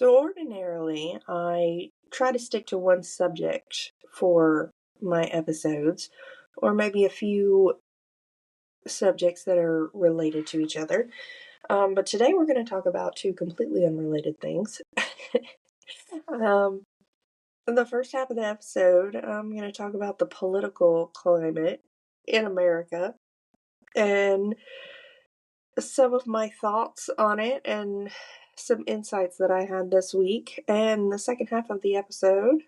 So ordinarily, I try to stick to one subject for my episodes, or maybe a few subjects that are related to each other. But today we're going to talk about two completely unrelated things. um, in the first half of the episode, I'm going to talk about the political climate in America and some of my thoughts on it and some insights that I had this week. And the second half of the episode,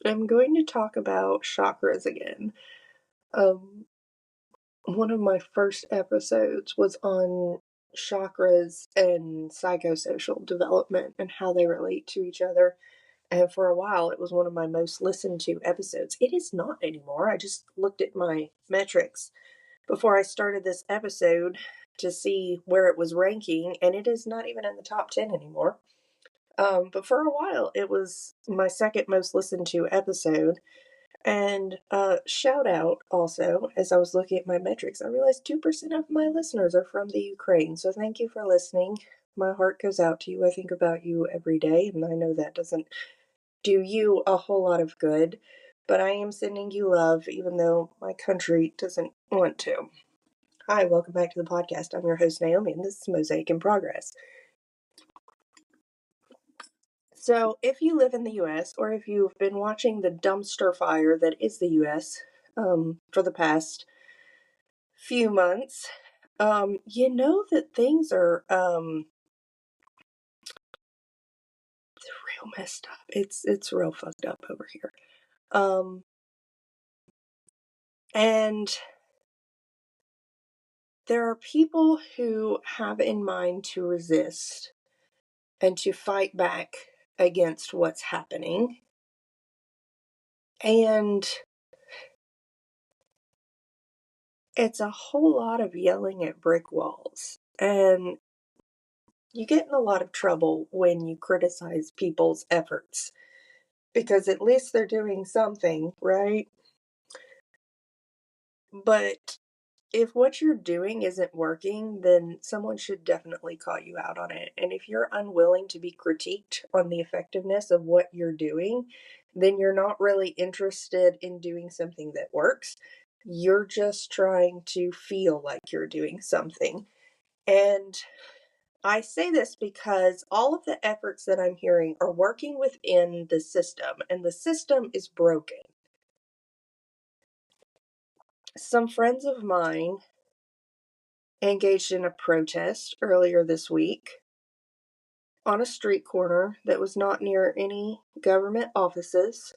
I'm going to talk about chakras again. One of my first episodes was on chakras and psychosocial development and how they relate to each other. And for a while, it was one of my most listened to episodes. It is not anymore. I just looked at my metrics before I started this episode to see where it was ranking, and it is not even in the top 10 anymore. But for a while, it was my second most listened to episode. And shout out also, as I was looking at my metrics, I realized 2% of my listeners are from the Ukraine. So thank you for listening. My heart goes out to you. I think about you every day, and I know that doesn't do you a whole lot of good, but I am sending you love, even though my country doesn't want to. Hi, welcome back to the podcast. I'm your host, Naomi, and this is Mosaic in Progress. So, if you live in the US, or if you've been watching the dumpster fire that is the US for the past few months, you know that things are real messed up. It's real fucked up over here. And there are people who have in mind to resist and to fight back against what's happening. And it's a whole lot of yelling at brick walls. And you get in a lot of trouble when you criticize people's efforts, because at least they're doing something, right? But if what you're doing isn't working, then someone should definitely call you out on it. And if you're unwilling to be critiqued on the effectiveness of what you're doing, then you're not really interested in doing something that works. You're just trying to feel like you're doing something. And I say this because all of the efforts that I'm hearing are working within the system, and the system is broken. Some friends of mine engaged in a protest earlier this week on a street corner that was not near any government offices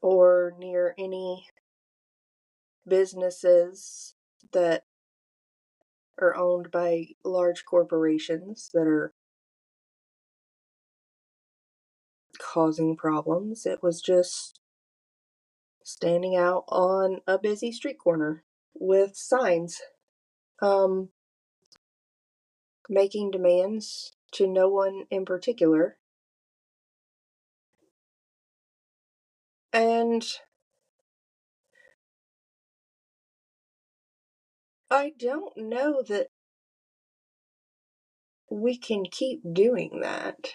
or near any businesses that are owned by large corporations that are causing problems. It was just standing out on a busy street corner with signs, making demands to no one in particular. And I don't know that we can keep doing that.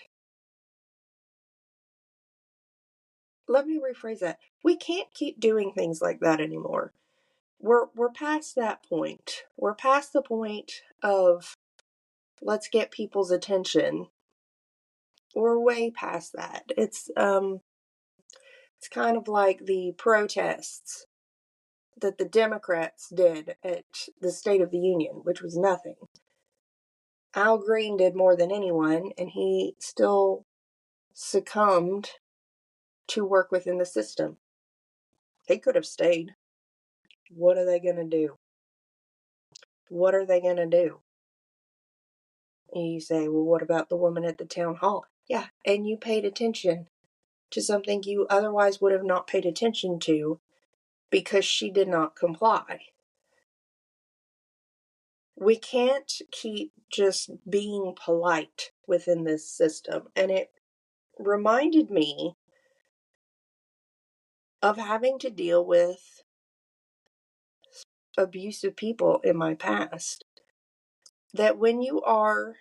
Let me rephrase that. We can't keep doing things like that anymore. We're past that point. We're past the point of let's get people's attention. We're way past that. It's kind of like the protests that the Democrats did at the State of the Union, which was nothing. Al Green did more than anyone, and he still succumbed to work within the system. He could have stayed. What are they going to do? What are they going to do? And you say, well, what about the woman at the town hall? Yeah, and you paid attention to something you otherwise would have not paid attention to because she did not comply. We can't keep just being polite within this system. And it reminded me of having to deal with abusive people in my past. That when you are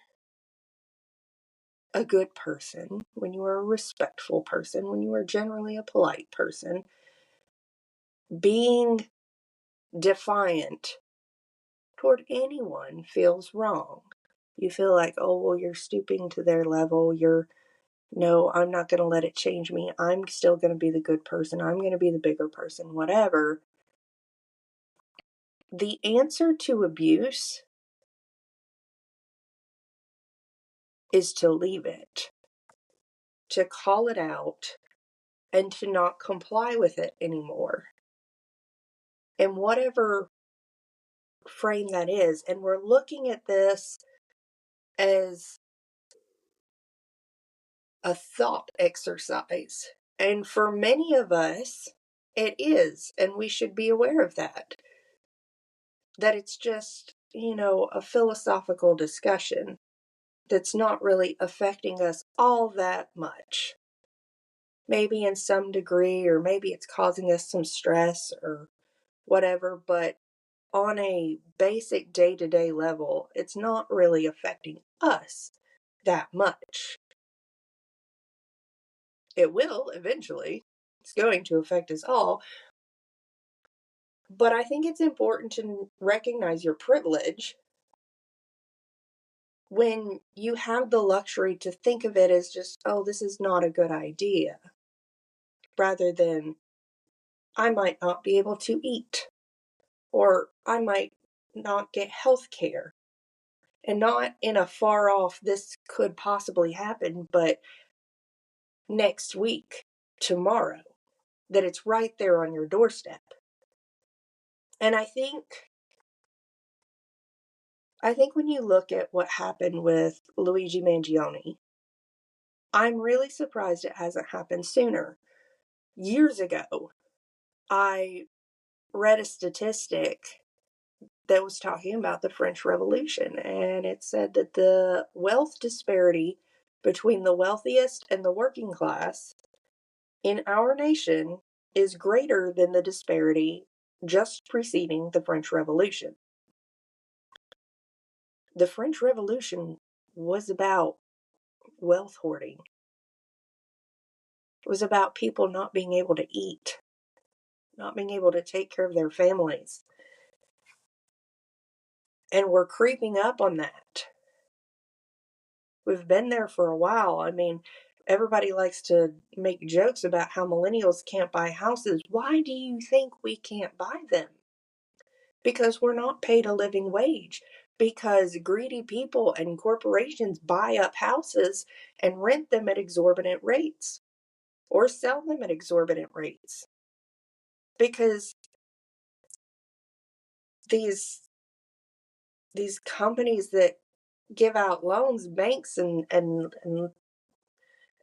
a good person, when you are a respectful person, when you are generally a polite person, being defiant toward anyone feels wrong. You feel like, oh, well, you're stooping to their level. No, I'm not going to let it change me. I'm still going to be the good person. I'm going to be the bigger person, whatever. The answer to abuse is to leave it, to call it out, and to not comply with it anymore. And whatever frame that is, and we're looking at this as a thought exercise. And for many of us, it is, and we should be aware of that. That it's just, a philosophical discussion that's not really affecting us all that much. Maybe in some degree, or maybe it's causing us some stress or whatever, but on a basic day-to-day level, it's not really affecting us that much. It will eventually. It's going to affect us all. But I think it's important to recognize your privilege when you have the luxury to think of it as just, oh, this is not a good idea, rather than, I might not be able to eat, or I might not get health care. And not in a far off, this could possibly happen, but next week, tomorrow, that it's right there on your doorstep. And I think when you look at what happened with Luigi Mangione, I'm really surprised it hasn't happened sooner. Years ago, I read a statistic that was talking about the French Revolution, and it said that the wealth disparity between the wealthiest and the working class in our nation is greater than the disparity just preceding the French Revolution. The French Revolution was about wealth hoarding. It was about people not being able to eat, not being able to take care of their families. And we're creeping up on that. We've been there for a while. I mean, everybody likes to make jokes about how millennials can't buy houses. Why do you think we can't buy them? Because we're not paid a living wage. Because greedy people and corporations buy up houses and rent them at exorbitant rates, or sell them at exorbitant rates. Because these companies that give out loans, banks and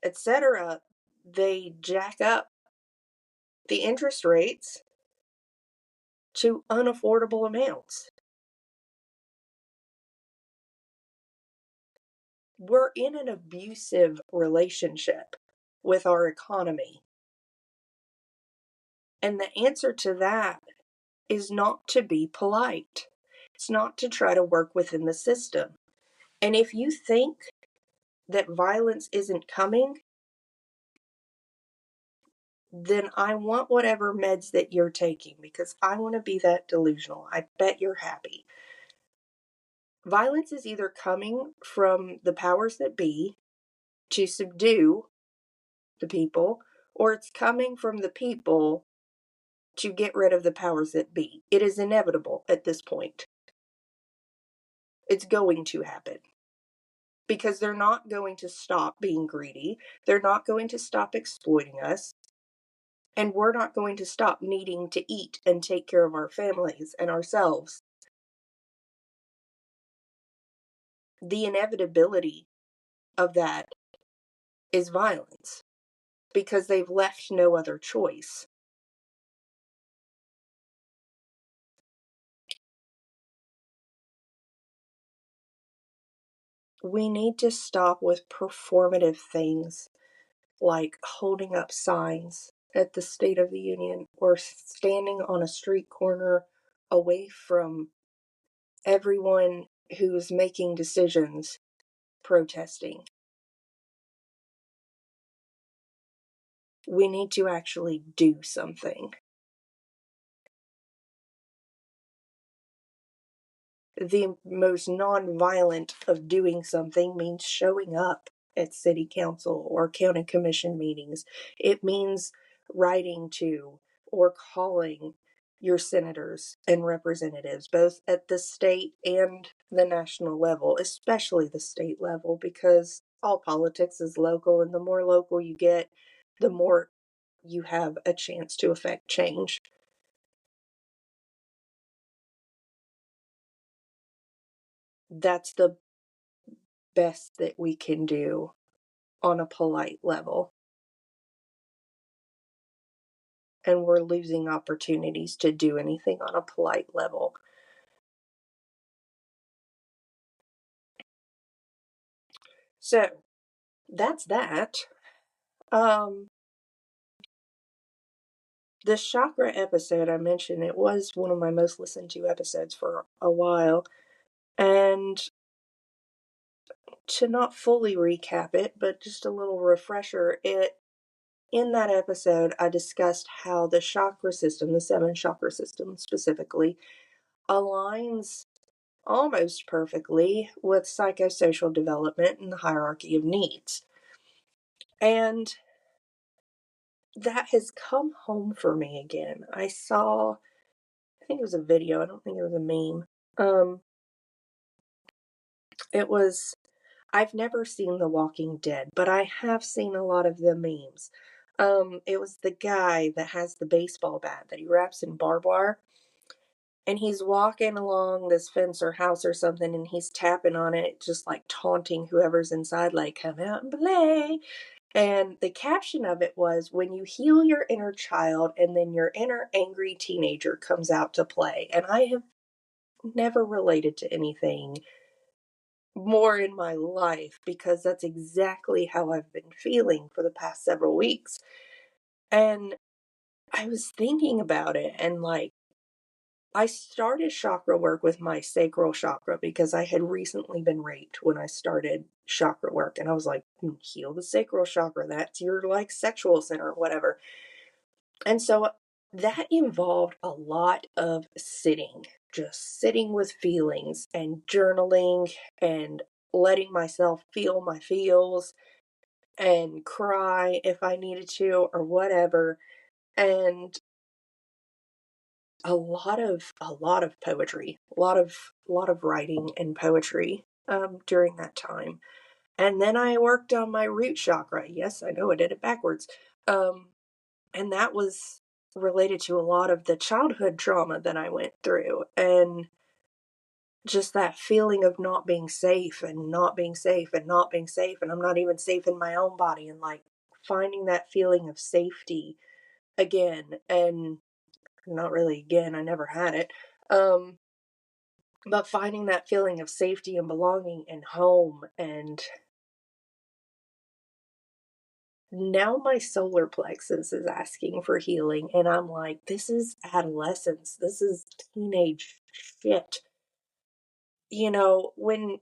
etc., they jack up the interest rates to unaffordable amounts. We're in an abusive relationship with our economy. And the answer to that is not to be polite. It's not to try to work within the system. And if you think that violence isn't coming, then I want whatever meds that you're taking, because I want to be that delusional. I bet you're happy. Violence is either coming from the powers that be to subdue the people, or it's coming from the people to get rid of the powers that be. It is inevitable at this point. It's going to happen. Because they're not going to stop being greedy. They're not going to stop exploiting us. And we're not going to stop needing to eat and take care of our families and ourselves. The inevitability of that is violence, because they've left no other choice. We need to stop with performative things like holding up signs at the State of the Union, or standing on a street corner away from everyone who's making decisions, protesting. We need to actually do something. The most nonviolent of doing something means showing up at city council or county commission meetings. It means writing to or calling your senators and representatives, both at the state and the national level, especially the state level, because all politics is local, and the more local you get, the more you have a chance to affect change. That's the best that we can do on a polite level. And we're losing opportunities to do anything on a polite level. So that's that. Um, the chakra episode I mentioned, it was one of my most listened to episodes for a while. And to not fully recap it, but just a little refresher, in that episode, I discussed how the chakra system, the 7 chakra system specifically, aligns almost perfectly with psychosocial development and the hierarchy of needs. And that has come home for me again. I think it was a video, I don't think it was a meme. It was, I've never seen The Walking Dead, but I have seen a lot of the memes. It was the guy that has the baseball bat that he wraps in barbed wire, and he's walking along this fence or house or something, and he's tapping on it, just like taunting whoever's inside, like, come out and play. And the caption of it was, when you heal your inner child and then your inner angry teenager comes out to play. And I have never related to anything more in my life, because that's exactly how I've been feeling for the past several weeks. And I was thinking about it, and like, I started chakra work with my sacral chakra because I had recently been raped when I started chakra work. And I was like, heal the sacral chakra. That's your like sexual center, whatever. And so that involved a lot of sitting, just sitting with feelings and journaling and letting myself feel my feels and cry if I needed to or whatever. And a lot of poetry, a lot of writing and poetry during that time. And then I worked on my root chakra. Yes, I know I did it backwards. And that was related to a lot of the childhood trauma that I went through, and just that feeling of not being safe and not being safe and not being safe, and I'm not even safe in my own body, and like finding that feeling of safety again. And not really again, I never had it. But finding that feeling of safety and belonging and home. And now my solar plexus is asking for healing, and I'm like, this is adolescence, this is teenage shit. When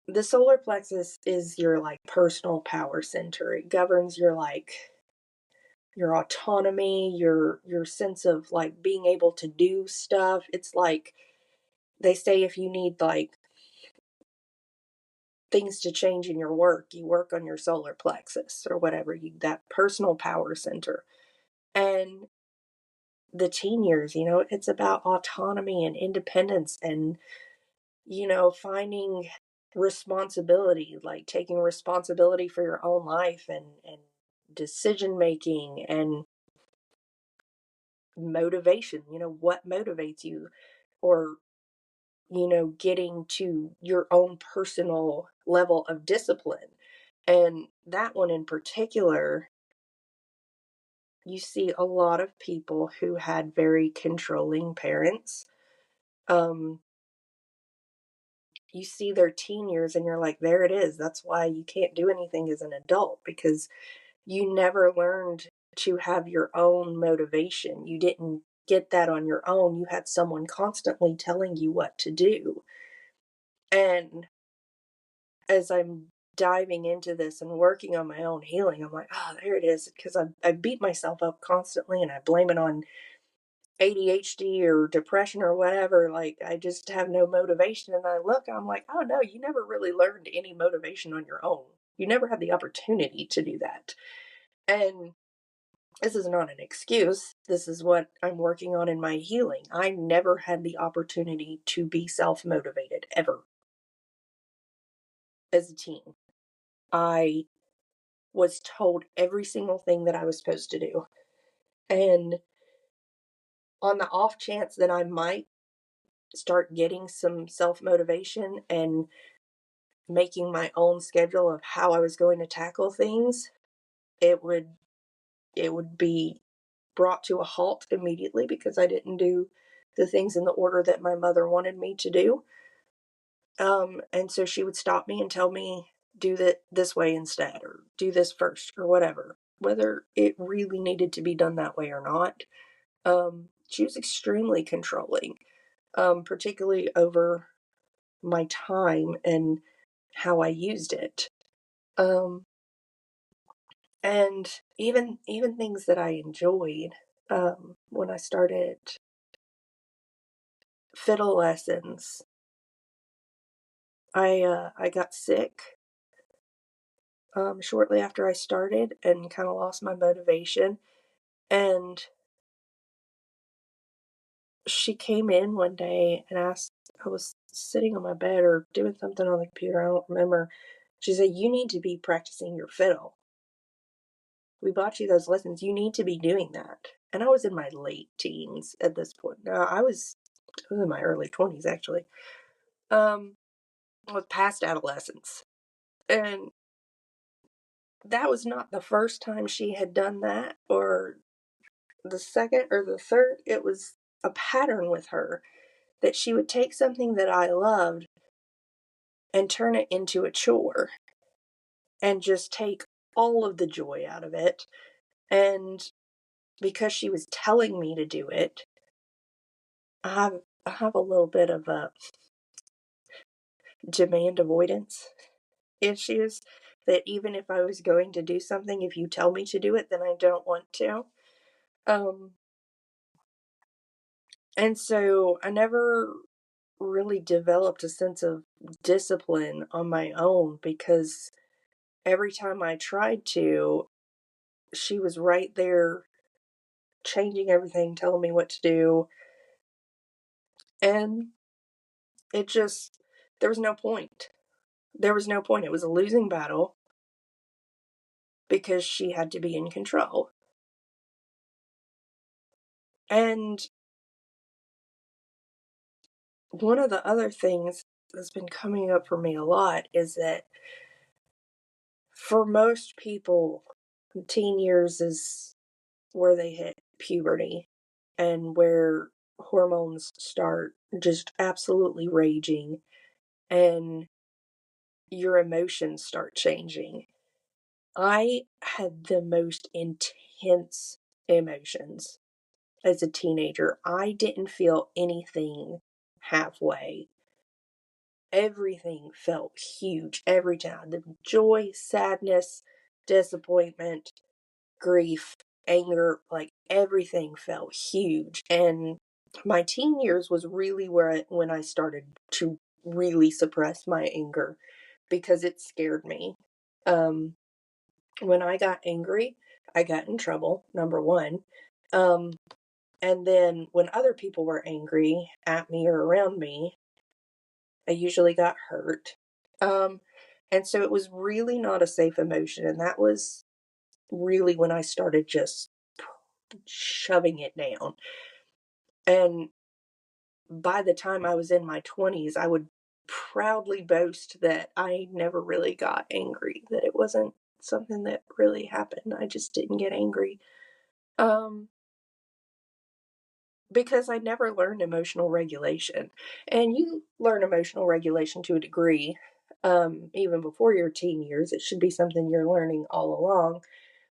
the solar plexus is your like personal power center, it governs your like your autonomy, your sense of like being able to do stuff. It's like they say, if you need like things to change in your work, you work on your solar plexus or whatever, that personal power center. And the teen years, it's about autonomy and independence, and finding responsibility, like taking responsibility for your own life, and decision making and motivation, what motivates you, or getting to your own personal level of discipline. And that one in particular, you see a lot of people who had very controlling parents. Um, you see their teen years and you're like, there it is. That's why you can't do anything as an adult, because you never learned to have your own motivation. You didn't get that on your own. You had someone constantly telling you what to do. And as I'm diving into this and working on my own healing, I'm like, oh, there it is. Because I beat myself up constantly and I blame it on ADHD or depression or whatever. Like, I just have no motivation. And I look, I'm like, oh no, you never really learned any motivation on your own. You never had the opportunity to do that. And this is not an excuse. This is what I'm working on in my healing. I never had the opportunity to be self motivated ever as a teen. I was told every single thing that I was supposed to do. And on the off chance that I might start getting some self motivation and making my own schedule of how I was going to tackle things, it would be brought to a halt immediately because I didn't do the things in the order that my mother wanted me to do. And so she would stop me and tell me, do that this way instead, or do this first, or whatever, whether it really needed to be done that way or not. She was extremely controlling, particularly over my time and how I used it. And even things that I enjoyed, when I started fiddle lessons, I got sick shortly after I started and kind of lost my motivation. And she came in one day and asked, I was sitting on my bed or doing something on the computer, I don't remember. She said, "You need to be practicing your fiddle. We bought you those lessons. You need to be doing that." And I was in my late teens at this point. No, I was in my early 20s actually. I was past adolescence. And that was not the first time she had done that, or the second or the third. It was a pattern with her that she would take something that I loved and turn it into a chore and just take all of the joy out of it. And because she was telling me to do it, I have a little bit of a demand avoidance issues, that even if I was going to do something, if you tell me to do it, then I don't want to. Um, and so I never really developed a sense of discipline on my own because every time I tried to, she was right there changing everything, telling me what to do. And it just, there was no point. There was no point. It was a losing battle because she had to be in control. And one of the other things that's been coming up for me a lot is that for most people, teen years is where they hit puberty and where hormones start just absolutely raging and your emotions start changing. I had the most intense emotions as a teenager. I didn't feel anything halfway. Everything felt huge every time. The joy, sadness, disappointment, grief, anger, like everything felt huge. And my teen years was really when I started to really suppress my anger because it scared me. Um, when I got angry, I got in trouble, number one. Um, and then when other people were angry at me or around me, I usually got hurt. Um, and so it was really not a safe emotion. And that was really when I started just shoving it down. And by the time I was in my 20s, I would proudly boast that I never really got angry, that it wasn't something that really happened. I just didn't get angry. Um, because I never learned emotional regulation. And you learn emotional regulation to a degree, even before your teen years. It should be something you're learning all along.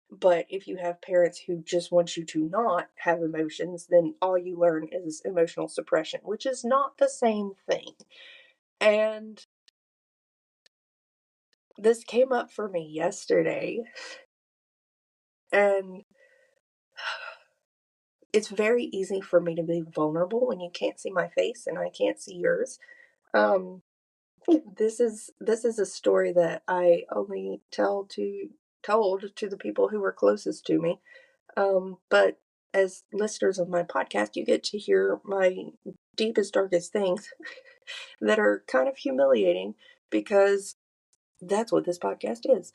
But if you have parents who just want you to not have emotions, then all you learn is emotional suppression, which is not the same thing. And this came up for me yesterday, and it's very easy for me to be vulnerable when you can't see my face and I can't see yours. Um, this is a story that I only told to the people who were closest to me. But as listeners of my podcast, you get to hear my deepest, darkest things that are kind of humiliating because that's what this podcast is.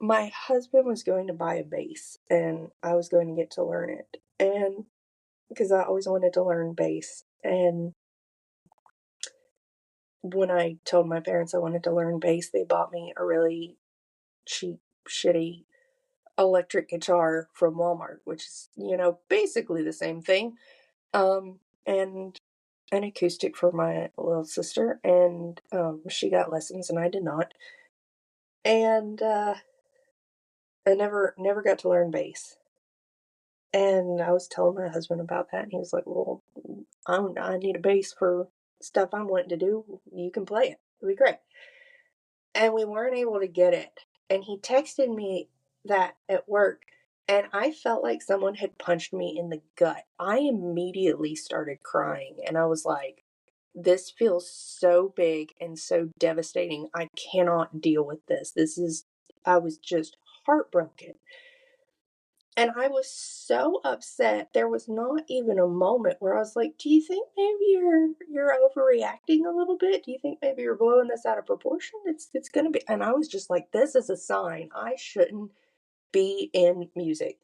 My husband was going to buy a bass and I was going to get to learn it. And because I always wanted to learn bass. And when I told my parents I wanted to learn bass, they bought me a really cheap, shitty electric guitar from Walmart, which is, basically the same thing. And an acoustic for my little sister, and she got lessons and I did not. And I never got to learn bass. And I was telling my husband about that, and he was like, "Well, I need a bass for stuff I'm wanting to do. You can play it. It'll be great." And we weren't able to get it. And he texted me that at work, and I felt like someone had punched me in the gut. I immediately started crying, and I was like, this feels so big and so devastating. I cannot deal with this. I was just heartbroken. And I was so upset. There was not even a moment where I was like, "Do you think maybe you're overreacting a little bit? Do you think maybe you're blowing this out of proportion? It's going to be." And I was just like, "This is a sign I shouldn't be in music."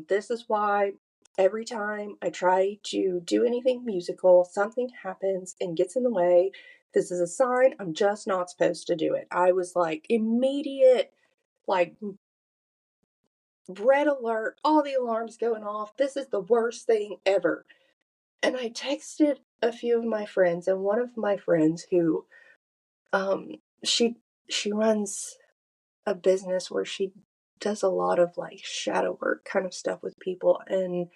This is why every time I try to do anything musical, something happens and gets in the way. This is a sign I'm just not supposed to do it. I was like immediate, like red alert, all the alarms going off. This is the worst thing ever. And I texted a few of my friends, and one of my friends who um she she runs a business where she does a lot of like shadow work kind of stuff with people and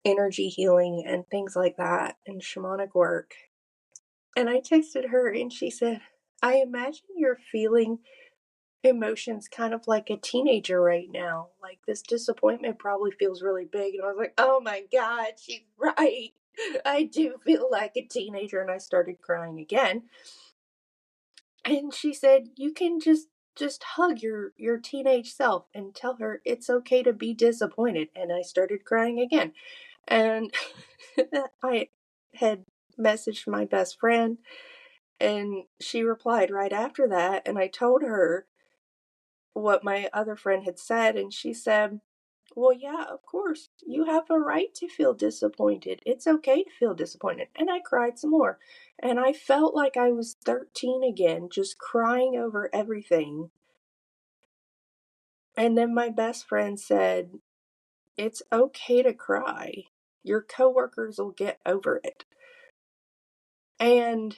energy healing and things like that and shamanic work. And I texted her and she said, "I imagine you're feeling emotions kind of like a teenager right now. Like this disappointment probably feels really big." And I was like, "Oh my God, she's right. I do feel like a teenager." And I started crying again. And she said, "You can just hug your teenage self and tell her it's okay to be disappointed." And I started crying again. And I had messaged my best friend and she replied right after that, and I told her what my other friend had said, and she said, "Well, yeah, of course. You have a right to feel disappointed. It's okay to feel disappointed." And I cried some more. And I felt like I was 13 again, just crying over everything. And then my best friend said, "It's okay to cry. Your coworkers will get over it." And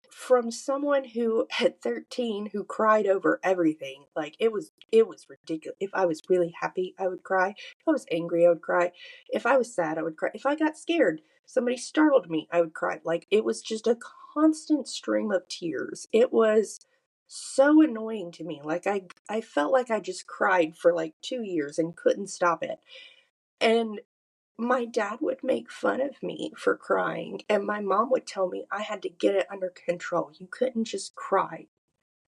from someone who at 13 who cried over everything, like it was ridiculous. If I was really happy, I would cry. If I was angry, I would cry. If I was sad, I would cry. If I got scared, somebody startled me, I would cry. Like it was just a constant stream of tears. It was so annoying to me. Like I felt like I just cried for like 2 years and couldn't stop it. And my dad would make fun of me for crying, and my mom would tell me I had to get it under control. You couldn't just cry.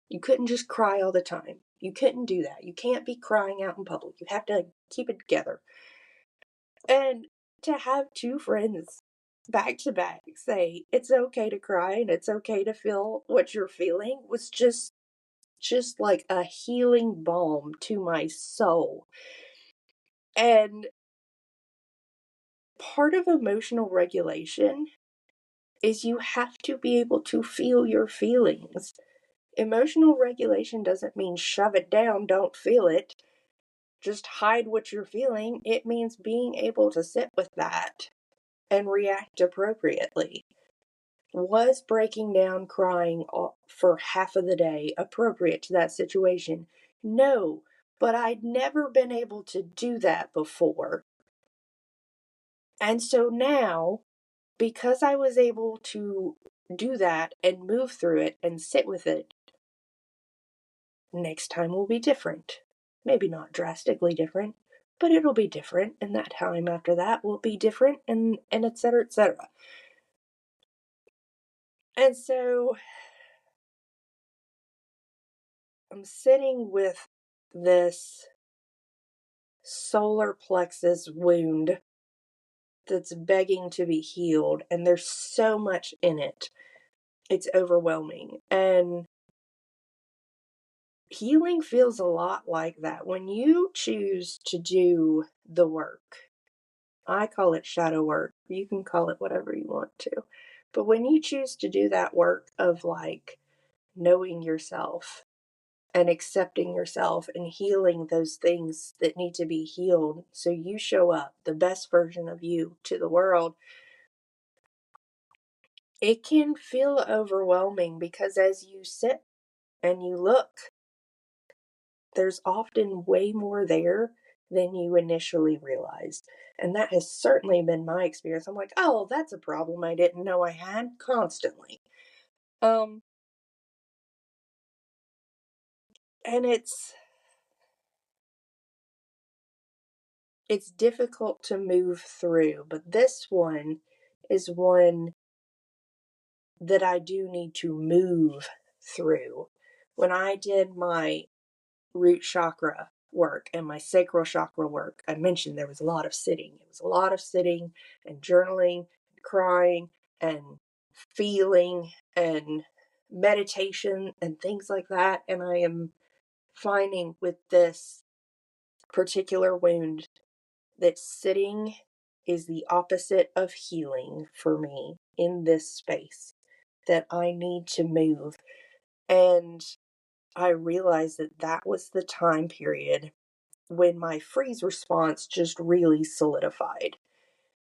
You couldn't just cry all the time. You couldn't do that. You can't be crying out in public. You have to keep it together. And to have two friends back to back say it's okay to cry and it's okay to feel what you're feeling was just like a healing balm to my soul. And part of emotional regulation is you have to be able to feel your feelings. Emotional regulation doesn't mean shove it down, don't feel it, just hide what you're feeling. It means being able to sit with that and react appropriately. Was breaking down crying for half of the day appropriate to that situation? No, but I'd never been able to do that before. And so now, because I was able to do that and move through it and sit with it, next time will be different. Maybe not drastically different, but it'll be different, and that time after that will be different, and et cetera, et cetera. And so I'm sitting with this solar plexus wound that's begging to be healed, and there's so much in it. It's overwhelming. And healing feels a lot like that. When you choose to do the work, I call it shadow work. You can call it whatever you want to. But when you choose to do that work of like knowing yourself and accepting yourself and healing those things that need to be healed so you show up the best version of you to the world, it can feel overwhelming because as you sit and you look, there's often way more there than you initially realized. And that has certainly been my experience. I'm like, oh, that's a problem I didn't know I had constantly. Um, and it's difficult to move through, but this one is one that I do need to move through. When I did my root chakra work and my sacral chakra work, I mentioned there was a lot of sitting. It was a lot of sitting and journaling, and crying and feeling and meditation and things like that. And I am finding with this particular wound that sitting is the opposite of healing for me in this space, that I need to move. And I realized that that was the time period when my freeze response just really solidified.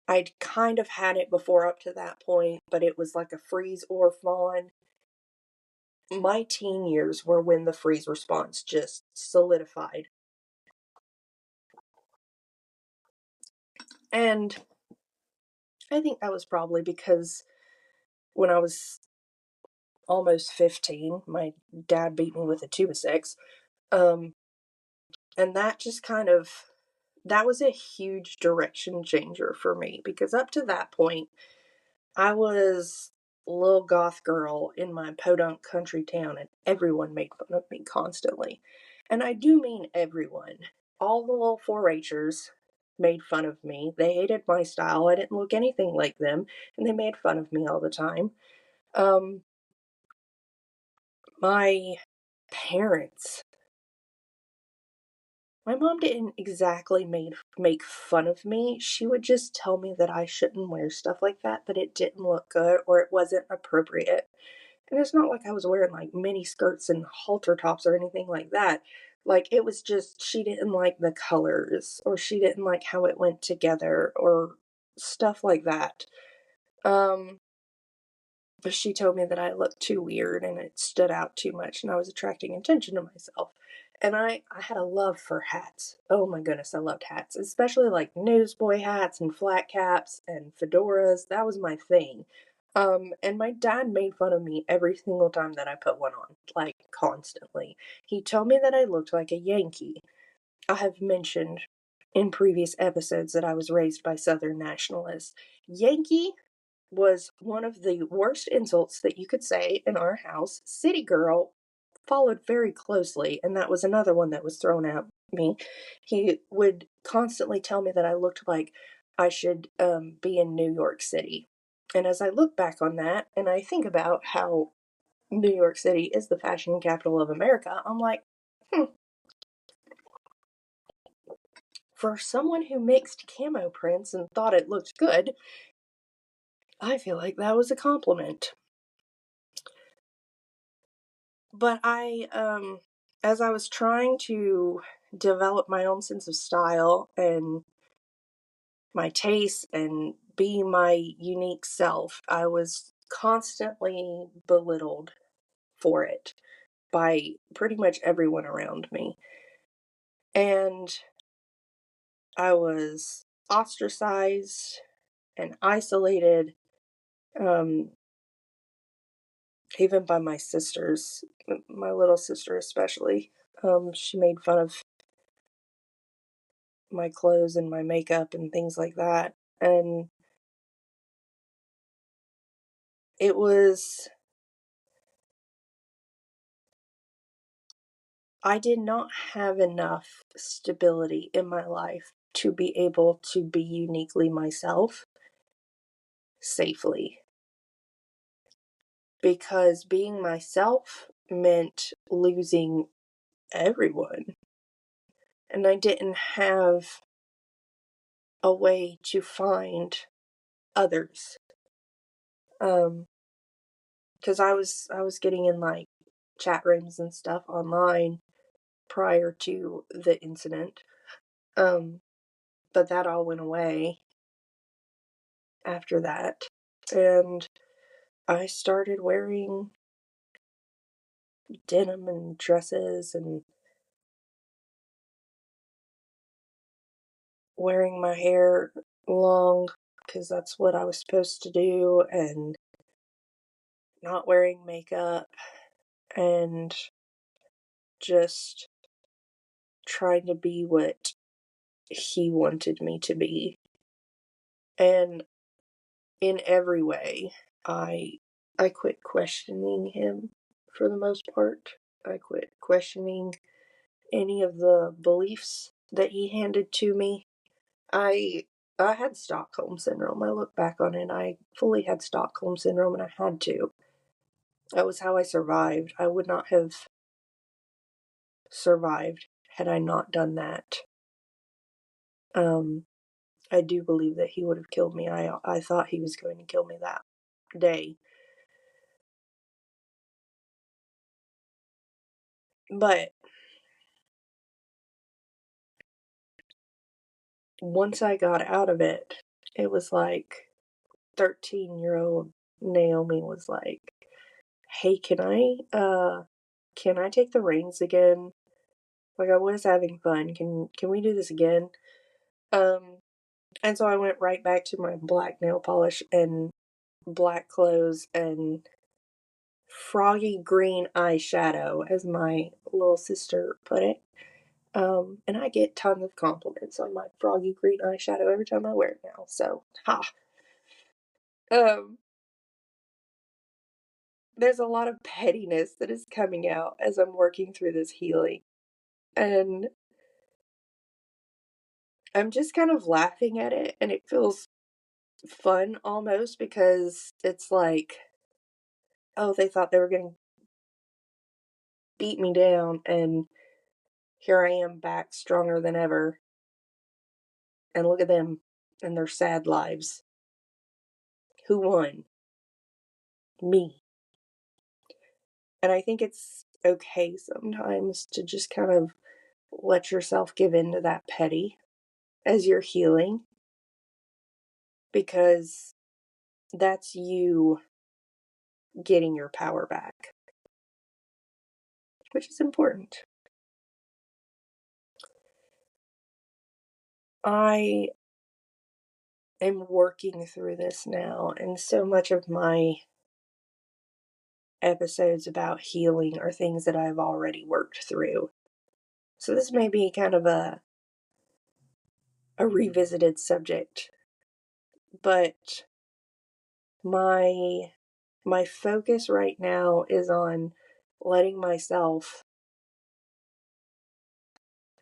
I'd kind of had it before up to that point, but it was like a freeze or fawn. My teen years were when the freeze response just solidified. And I think that was probably because when I was almost 15, my dad beat me with a 2 of 6. Um, and that just kind of, that was a huge direction changer for me because up to that point, I was a little goth girl in my podunk country town, and everyone made fun of me constantly. And I do mean everyone. All the little 4-Hers made fun of me. They hated my style. I didn't look anything like them, and they made fun of me all the time. Um, my parents, my mom didn't exactly make fun of me. She would just tell me that I shouldn't wear stuff like that it didn't look good or it wasn't appropriate. And it's not like I was wearing like mini skirts and halter tops or anything like that. Like it was just she didn't like the colors or she didn't like how it went together or stuff like that. Um but she told me that I looked too weird and it stood out too much and I was attracting attention to myself. And I had a love for hats. Oh my goodness, I loved hats, especially like newsboy hats and flat caps and fedoras. That was my thing. And my dad made fun of me every single time that I put one on, like constantly. He told me that I looked like a Yankee. I have mentioned in previous episodes that I was raised by Southern nationalists. Yankee was one of the worst insults that you could say in our house. City girl followed very closely, and that was another one that was thrown at me. He would constantly tell me that I looked like I should be in New York City. And as I look back on that and I think about how New York City is the fashion capital of America, I'm like, for someone who mixed camo prints and thought it looked good, I feel like that was a compliment. But as I was trying to develop my own sense of style and my taste and be my unique self, I was constantly belittled for it by pretty much everyone around me. And I was ostracized and isolated. Um, even by my sisters, my little sister especially. She made fun of my clothes and my makeup and things like that. And it was, I did not have enough stability in my life to be able to be uniquely myself safely. Because being myself meant losing everyone. And I didn't have a way to find others. Because I was getting in like chat rooms and stuff online prior to the incident. But that all went away after that. And I started wearing denim and dresses and wearing my hair long because that's what I was supposed to do, and not wearing makeup, and just trying to be what he wanted me to be. And in every way, I I quit questioning him for the most part. I quit questioning any of the beliefs that he handed to me. I I had Stockholm syndrome. I look back on it, I fully had Stockholm syndrome and I had to. That was how I survived. I would not have survived had I not done that. Um, I do believe that he would have killed me. I thought he was going to kill me that day. But once I got out of it, it was like 13-year-old Naomi was like, "Hey, can I take the reins again? Like I was having fun. Can we do this again?" Um, and so I went right back to my black nail polish and black clothes and froggy green eyeshadow, as my little sister put it. And I get tons of compliments on my froggy green eyeshadow every time I wear it now. So, ha. Um, there's a lot of pettiness that is coming out as I'm working through this healing. And I'm just kind of laughing at it, and it feels fun almost because it's like, oh, they thought they were going to beat me down, and here I am back stronger than ever. And look at them and their sad lives. Who won? Me. And I think it's okay sometimes to just kind of let yourself give into that petty as you're healing, because that's you getting your power back, which is important. I am working through this now, and so much of my episodes about healing are things that I've already worked through. So this may be kind of a revisited subject, but my my focus right now is on letting myself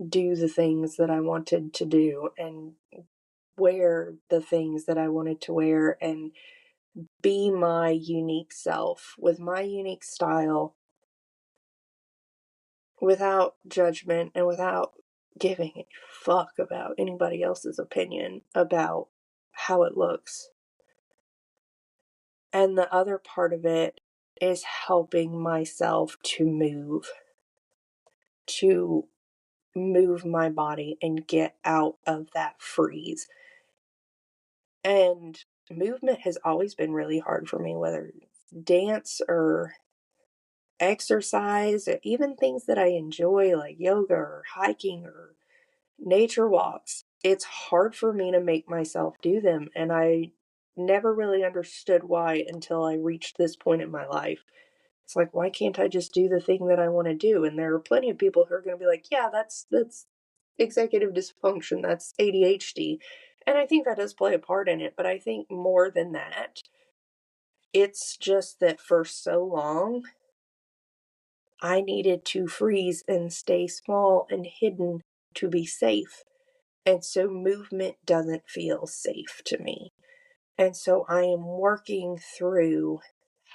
do the things that I wanted to do and wear the things that I wanted to wear and be my unique self with my unique style without judgment and without giving a fuck about anybody else's opinion about how it looks. And the other part of it is helping myself to move my body and get out of that freeze. And movement has always been really hard for me, whether it's dance or exercise, even things that I enjoy like yoga or hiking or nature walks. It's hard for me to make myself do them, and I never really understood why until I reached this point in my life. It's like, why can't I just do the thing that I want to do? And there are plenty of people who are going to be like, yeah, that's executive dysfunction, that's ADHD. And I think that does play a part in it, but I think more than that, it's just that for so long, I needed to freeze and stay small and hidden to be safe. And so movement doesn't feel safe to me. And so I am working through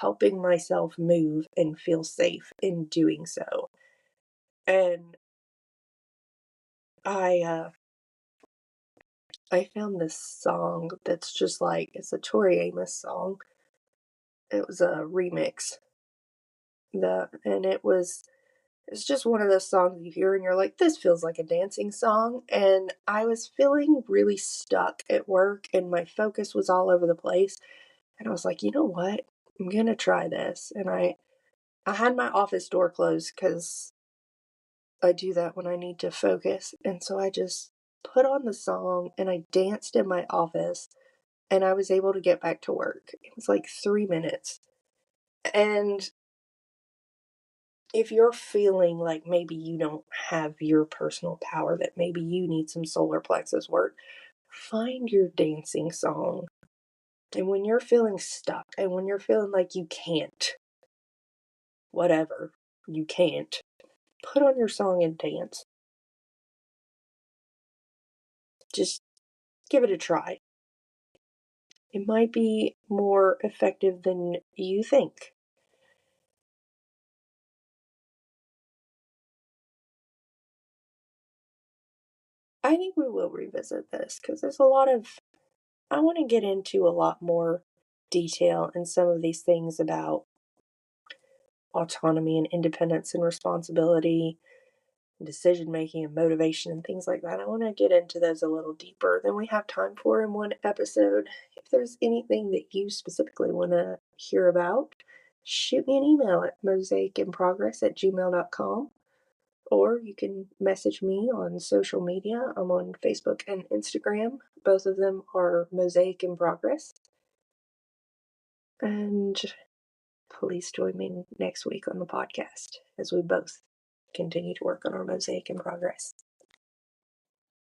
helping myself move and feel safe in doing so. And I found this song that's just like, it's a Tori Amos song. It was a remix. And it's just one of those songs you hear and you're like, this feels like a dancing song. And I was feeling really stuck at work and my focus was all over the place. And I was like, you know what? I'm gonna try this. And I had my office door closed because I do that when I need to focus. And so I just put on the song and I danced in my office and I was able to get back to work. It was like 3 minutes. And if you're feeling like maybe you don't have your personal power, that maybe you need some solar plexus work, find your dancing song. And when you're feeling stuck and when you're feeling like you can't, whatever, you can't, put on your song and dance. Just give it a try. It might be more effective than you think. I think we will revisit this because I want to get into a lot more detail in some of these things about autonomy and independence and responsibility, decision making and motivation and things like that. I want to get into those a little deeper than we have time for in one episode. If there's anything that you specifically want to hear about, shoot me an email at mosaicinprogress@gmail.com, or you can message me on social media. I'm on Facebook and Instagram. Both of them are Mosaic in Progress. And please join me next week on the podcast as we both continue to work on our Mosaic in Progress.